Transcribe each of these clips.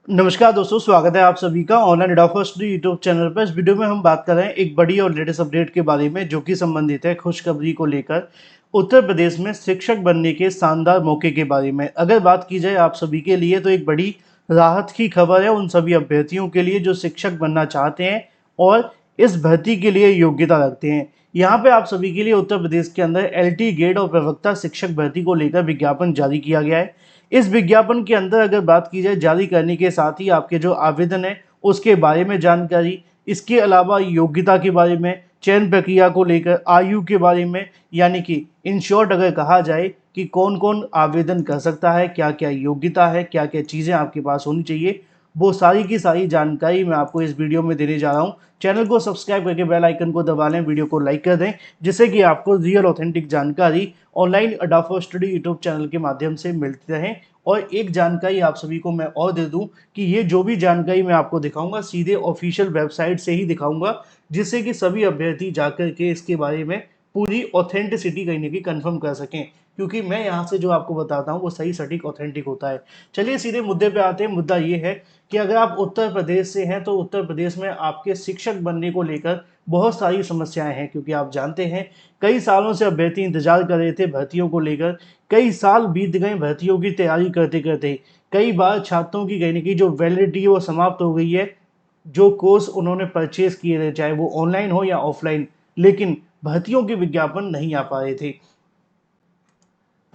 नमस्कार दोस्तों, स्वागत है आप सभी का ऑनलाइन एडोफर स्टडी यूट्यूब चैनल पर। इस वीडियो में हम बात कर रहे हैं एक बड़ी और लेटेस्ट अपडेट के बारे में, जो कि संबंधित है खुशखबरी को लेकर उत्तर प्रदेश में शिक्षक बनने के शानदार मौके के बारे में। अगर बात की जाए आप सभी के लिए, तो एक बड़ी राहत की खबर है उन सभी अभ्यर्थियों के लिए जो शिक्षक बनना चाहते हैं और इस भर्ती के लिए योग्यता रखते हैं। यहाँ पे आप सभी के लिए उत्तर प्रदेश के अंदर LT ग्रेड और प्रवक्ता शिक्षक भर्ती को लेकर विज्ञापन जारी किया गया है। इस विज्ञापन के अंदर अगर बात की जाए जारी करने के साथ ही आपके जो आवेदन है उसके बारे में जानकारी, इसके अलावा योग्यता के बारे में, चयन प्रक्रिया को लेकर, आयु के बारे में, यानी कि इन शॉर्ट अगर कहा जाए कि कौन कौन आवेदन कर सकता है, क्या क्या योग्यता है, क्या क्या चीज़ें आपके पास होनी चाहिए, वो सारी की सारी जानकारी मैं आपको इस वीडियो में देने जा रहा हूँ। चैनल को सब्सक्राइब करके बेल आइकन को दबा लें, वीडियो को लाइक कर दें, जिससे कि आपको रियल ऑथेंटिक जानकारी ऑनलाइन अडोफर स्टडी यूट्यूब चैनल के माध्यम से मिलती रहे। और एक जानकारी आप सभी को मैं और दे दूं कि ये जो भी जानकारी मैं आपको दिखाऊंगा सीधे ऑफिशियल वेबसाइट से ही दिखाऊंगा, जिससे कि सभी अभ्यर्थी जाकर के इसके बारे में पूरी ऑथेंटिसिटी कहीं ना कहीं कंफर्म कर सकें, क्योंकि मैं यहाँ से जो आपको बताता हूँ वो सही सटीक ऑथेंटिक होता है। चलिए सीधे मुद्दे पे आते हैं। मुद्दा ये है कि अगर आप उत्तर प्रदेश से हैं तो उत्तर प्रदेश में आपके शिक्षक बनने को लेकर बहुत सारी समस्याएं हैं, क्योंकि आप जानते हैं कई सालों से अभ्यर्थी इंतजार कर रहे थे भर्तियों को लेकर। कई साल बीत गए भर्तियों की तैयारी करते करते। कई बार छात्रों की कहने की जो वैलिडिटी है वो समाप्त हो गई है, जो कोर्स उन्होंने परचेज किए थे, चाहे वो ऑनलाइन हो या ऑफलाइन, लेकिन भर्तियों के विज्ञापन नहीं आ पा रहे थे।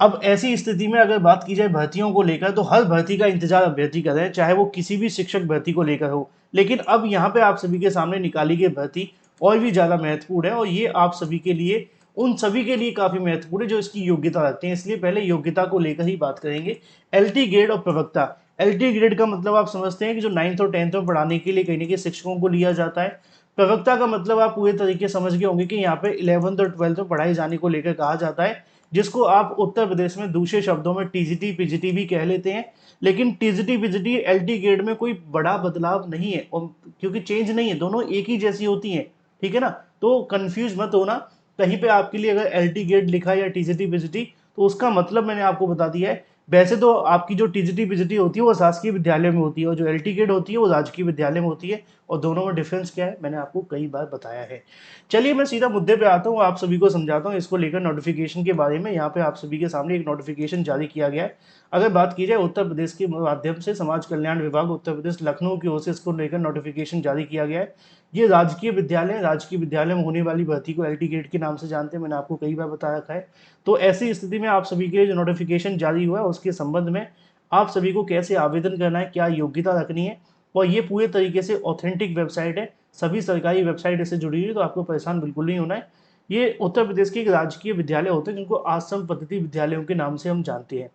अब ऐसी स्थिति में अगर बात की जाए भर्तियों को लेकर, तो हर भर्ती का इंतजार अभ्यर्थी कर रहे हैं, चाहे वो किसी भी शिक्षक भर्ती को लेकर हो। लेकिन अब यहाँ पे आप सभी के सामने निकाली गई भर्ती और भी ज़्यादा महत्वपूर्ण है, और ये आप सभी के लिए, उन सभी के लिए काफ़ी महत्वपूर्ण है जो इसकी योग्यता रखते हैं। इसलिए पहले योग्यता को लेकर ही बात करेंगे। LT ग्रेड और प्रवक्ता। LT ग्रेड का मतलब आप समझते हैं कि जो 9th और 10th में पढ़ाने के लिए कहीं ना कहीं शिक्षकों को लिया जाता है। प्रवक्ता का मतलब आप पूरे तरीके समझ गए होंगे कि यहाँ पे 11th और 12th में पढ़ाई जाने को लेकर कहा जाता है, जिसको आप उत्तर प्रदेश में दूसरे शब्दों में TGT PGT भी कह लेते हैं। लेकिन TGT PGT LT ग्रेड में कोई बड़ा बदलाव नहीं है, और क्योंकि चेंज नहीं है, दोनों एक ही जैसी होती हैं। ठीक है ना, तो कंफ्यूज मत होना। कहीं पे आपके लिए अगर LT ग्रेड लिखा है या TGT PGT, तो उसका मतलब मैंने आपको बता दिया है। वैसे तो आपकी जो TGT PGT होती है वो शासकीय विद्यालय में होती है, और जो LT ग्रेड होती है वो राजकीय विद्यालय में होती है, और दोनों में डिफरेंस क्या है मैंने आपको कई बार बताया है। चलिए मैं सीधा मुद्दे पे आता हूँ, आप सभी को समझाता हूँ इसको लेकर नोटिफिकेशन के बारे में। यहाँ पे आप सभी के सामने एक नोटिफिकेशन जारी किया गया है। अगर बात की जाए उत्तर प्रदेश के माध्यम से समाज कल्याण विभाग उत्तर प्रदेश लखनऊ की ओर से इसको लेकर नोटिफिकेशन जारी किया गया है। ये राजकीय विद्यालय में होने वाली भर्ती को LT ग्रेड के नाम से जानते हैं, मैंने आपको कई बार बता रखा है। तो ऐसी स्थिति में आप सभी के लिए जो नोटिफिकेशन जारी हुआ है उसके संबंध में आप सभी को कैसे आवेदन करना है, क्या योग्यता रखनी है, और ये पूरे तरीके से ऑथेंटिक वेबसाइट है। सभी सरकारी वेबसाइट इससे जुड़ी हुई है, तो आपको परेशान बिल्कुल नहीं होना है। ये उत्तर प्रदेश के एक राजकीय विद्यालय होते हैं जिनको आश्रम पद्धति विद्यालयों के नाम से हम जानते हैं।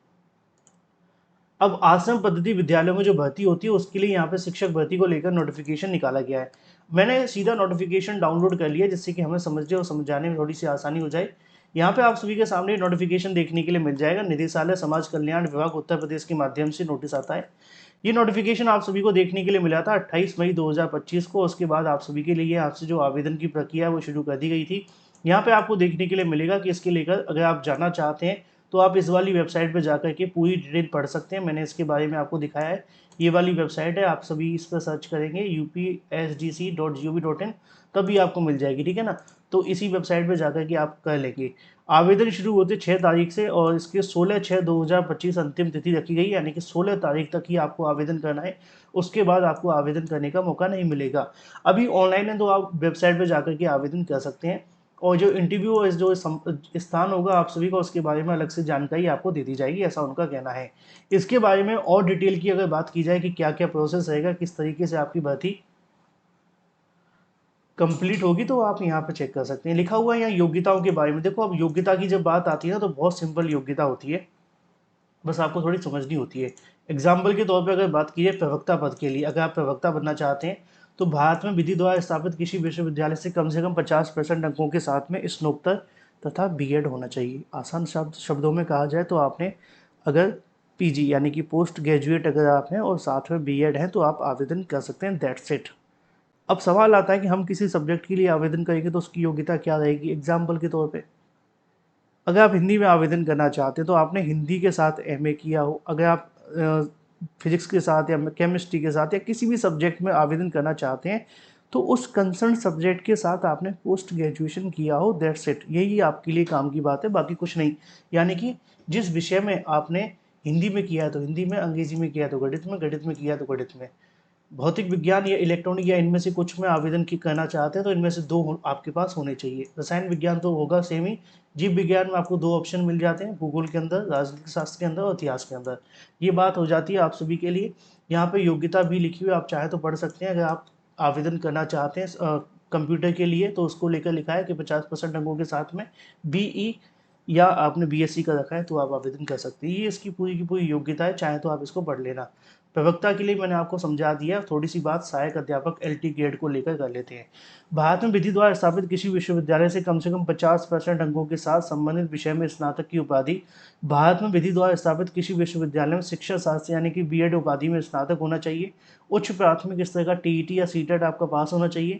अब आश्रम पद्धति विद्यालयों में जो भर्ती होती है उसके लिए यहाँ पे शिक्षक भर्ती को लेकर नोटिफिकेशन निकाला गया है। मैंने सीधा नोटिफिकेशन डाउनलोड कर लिया, जिससे कि हमें समझने और समझाने में थोड़ी सी आसानी हो जाए। यहाँ पे आप सभी के सामने नोटिफिकेशन देखने के लिए मिल जाएगा। निदेशालय समाज कल्याण विभाग उत्तर प्रदेश के माध्यम से नोटिस आता है। ये नोटिफिकेशन आप सभी को देखने के लिए मिला था 28 मई 2025 को। उसके बाद आप सभी के लिए आपसे जो आवेदन की प्रक्रिया है वो शुरू कर दी गई थी। यहाँ पे आपको देखने के लिए मिलेगा कि इसके लेकर अगर आप जाना चाहते हैं तो आप इस वाली वेबसाइट पर जाकर के पूरी डिटेल पढ़ सकते हैं। मैंने इसके बारे में आपको दिखाया है। ये वाली वेबसाइट है, आप सभी इस पर सर्च करेंगे upsdc.gov.in, तभी आपको मिल जाएगी। ठीक है ना, तो इसी वेबसाइट पर जाकर के आप कर लेंगे। आवेदन शुरू होते 6 तारीख से, और इसके 16/6/2025 अंतिम तिथि रखी गई, यानी कि 16 तारीख तक ही आपको आवेदन करना है। उसके बाद आपको आवेदन करने का मौका नहीं मिलेगा। अभी ऑनलाइन है तो आप वेबसाइट पर जाकर के आवेदन कर सकते हैं, और जो इंटरव्यू जो स्थान होगा आप सभी को उसके बारे में अलग से जानकारी आपको दे दी जाएगी, ऐसा उनका कहना है। इसके बारे में और डिटेल की अगर बात की जाए कि क्या क्या प्रोसेस रहेगा, किस तरीके से आपकी भर्ती कंप्लीट होगी, तो आप यहाँ पे चेक कर सकते हैं। लिखा हुआ है यहाँ योग्यताओं के बारे में। देखो, अब योग्यता की जब बात आती है ना तो बहुत सिंपल योग्यता होती है, बस आपको थोड़ी समझनी होती है। एग्जाम्पल के तौर पर अगर बात की जाए प्रवक्ता पद के लिए, अगर आप प्रवक्ता बनना चाहते हैं तो भारत में विधि द्वारा स्थापित किसी विश्वविद्यालय से कम 50% अंकों के साथ में स्नातक तथा BEd होना चाहिए। आसान शब्दों में कहा जाए तो आपने अगर PG यानी कि पोस्ट ग्रेजुएट अगर आप हैं और साथ में BEd हैं तो आप आवेदन कर सकते हैं। That's it. अब सवाल आता है कि हम किसी सब्जेक्ट के लिए आवेदन करेंगे तो उसकी योग्यता क्या रहेगी। एग्जाम्पल के तौर पे अगर आप हिंदी में आवेदन करना चाहते हैं तो आपने हिंदी के साथ MA किया हो। अगर आप फिजिक्स के साथ या केमिस्ट्री के साथ या किसी भी सब्जेक्ट में आवेदन करना चाहते हैं तो उस कंसर्न सब्जेक्ट के साथ आपने पोस्ट ग्रेजुएशन किया हो, दैट्स इट। यही आपके लिए काम की बात है, बाकी कुछ नहीं। यानी कि जिस विषय में आपने हिंदी में किया है तो हिंदी में, अंग्रेजी में किया है तो गणित में, गणित में किया है तो गणित में, भौतिक विज्ञान या इलेक्ट्रॉनिक या इनमें से कुछ में आवेदन की करना चाहते हैं तो इनमें से दो आपके पास होने चाहिए। रसायन विज्ञान तो होगा सेम ही। जीव विज्ञान में आपको दो ऑप्शन मिल जाते हैं, भूगोल के अंदर, राजनीतिक शास्त्र के अंदर और इतिहास के अंदर। ये बात हो जाती है आप सभी के लिए। यहाँ पे योग्यता भी लिखी हुई है, आप चाहे तो पढ़ सकते हैं। अगर आप आवेदन करना चाहते हैं कंप्यूटर के लिए तो उसको लेकर लिखा है कि 50% अंकों के साथ में बीई या आपने बीएससी का रखा है तो आप आवेदन कर सकते हैं। ये इसकी पूरी की पूरी योग्यता है, चाहे तो आप इसको पढ़ लेना। प्रवक्ता के लिए मैंने आपको समझा दिया। थोड़ी सी बात सहायक अध्यापक एलटी ग्रेड को लेकर कर लेते हैं। भारत में विधि द्वारा स्थापित किसी विश्वविद्यालय से कम 50% अंकों के साथ संबंधित विषय में स्नातक की उपाधि। भारत में विधि द्वारा स्थापित किसी विश्वविद्यालय में शिक्षा शास्त्र यानी कि बीएड उपाधि में स्नातक होना चाहिए। उच्च प्राथमिक स्तर का टीईटी या सीटेट आपका पास होना चाहिए।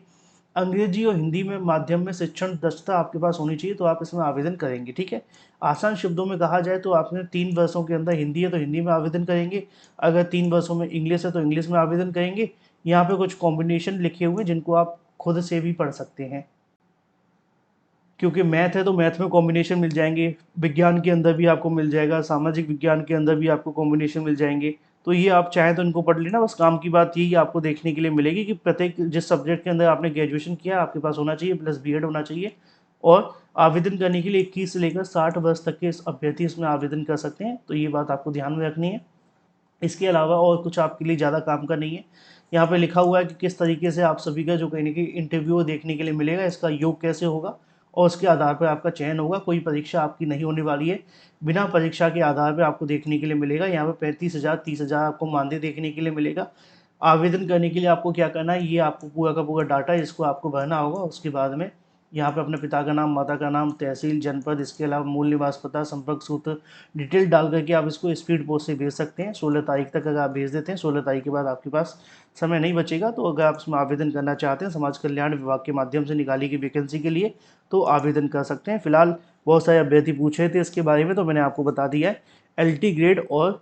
अंग्रेजी और हिंदी में माध्यम में शिक्षण दक्षता आपके पास होनी चाहिए तो आप इसमें आवेदन करेंगे, ठीक है। आसान शब्दों में कहा जाए तो आपने 3 वर्षों के अंदर हिंदी है तो हिंदी में आवेदन करेंगे। अगर 3 वर्षों में इंग्लिश है तो इंग्लिश में आवेदन करेंगे। यहाँ पे कुछ कॉम्बिनेशन लिखे हुए हैं जिनको आप खुद से भी पढ़ सकते हैं। क्योंकि मैथ है तो मैथ में कॉम्बिनेशन मिल जाएंगे, विज्ञान के अंदर भी आपको मिल जाएगा, सामाजिक विज्ञान के अंदर भी आपको कॉम्बिनेशन मिल जाएंगे। तो ये आप चाहें तो इनको पढ़ लेना। बस काम की बात यही आपको देखने के लिए मिलेगी कि प्रत्येक जिस सब्जेक्ट के अंदर आपने ग्रेजुएशन किया आपके पास होना चाहिए, प्लस बीएड होना चाहिए। और आवेदन करने के लिए 21 से लेकर 60 वर्ष तक के इस अभ्यर्थी इसमें आवेदन कर सकते हैं, तो ये बात आपको ध्यान में रखनी है। इसके अलावा और कुछ आपके लिए ज़्यादा काम का नहीं है। यहाँ पे लिखा हुआ है कि किस तरीके से आप सभी का जो कहीं ना कहीं इंटरव्यू देखने के लिए मिलेगा, इसका योग कैसे होगा और उसके आधार पर आपका चयन होगा। कोई परीक्षा आपकी नहीं होने वाली है, बिना परीक्षा के आधार पर आपको देखने के लिए मिलेगा। यहाँ पे 35,000 30,000 आपको मानदेय देखने के लिए मिलेगा। आवेदन करने के लिए आपको क्या करना है, ये आपको पूरा का पूरा डाटा इसको आपको भरना होगा। उसके बाद में यहाँ पे अपने पिता का नाम, माता का नाम, तहसील, जनपद, इसके अलावा मूल निवास पता, संपर्क सूत्र डिटेल डाल करके आप इसको स्पीड पोस्ट से भेज सकते हैं। 16 तारीख तक अगर आप भेज देते हैं, 16 तारीख के बाद आपके पास समय नहीं बचेगा। तो अगर आप इसमें आवेदन करना चाहते हैं समाज कल्याण विभाग के माध्यम से निकाली गई वैकेंसी के लिए तो आवेदन कर सकते हैं। फिलहाल बहुत सारे अभ्यर्थी पूछ रहे थे इसके बारे में तो मैंने आपको बता दिया है। एलटी ग्रेड और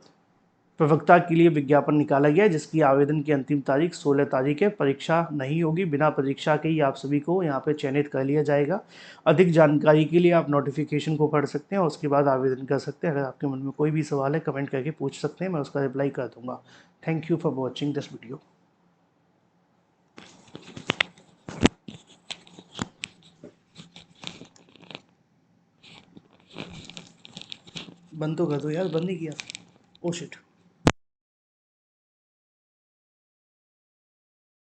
प्रवक्ता के लिए विज्ञापन निकाला गया है जिसकी आवेदन की अंतिम तारीख 16 तारीख है। परीक्षा नहीं होगी, बिना परीक्षा के ही आप सभी को यहाँ पे चयनित कर लिया जाएगा। अधिक जानकारी के लिए आप नोटिफिकेशन को पढ़ सकते हैं और उसके बाद आवेदन कर सकते हैं। अगर आपके मन में कोई भी सवाल है कमेंट करके पूछ सकते हैं, मैं उसका रिप्लाई कर दूंगा। Thank you for watching this video. बंद तो कर दो यार, बंद नहीं किया। Oh shit.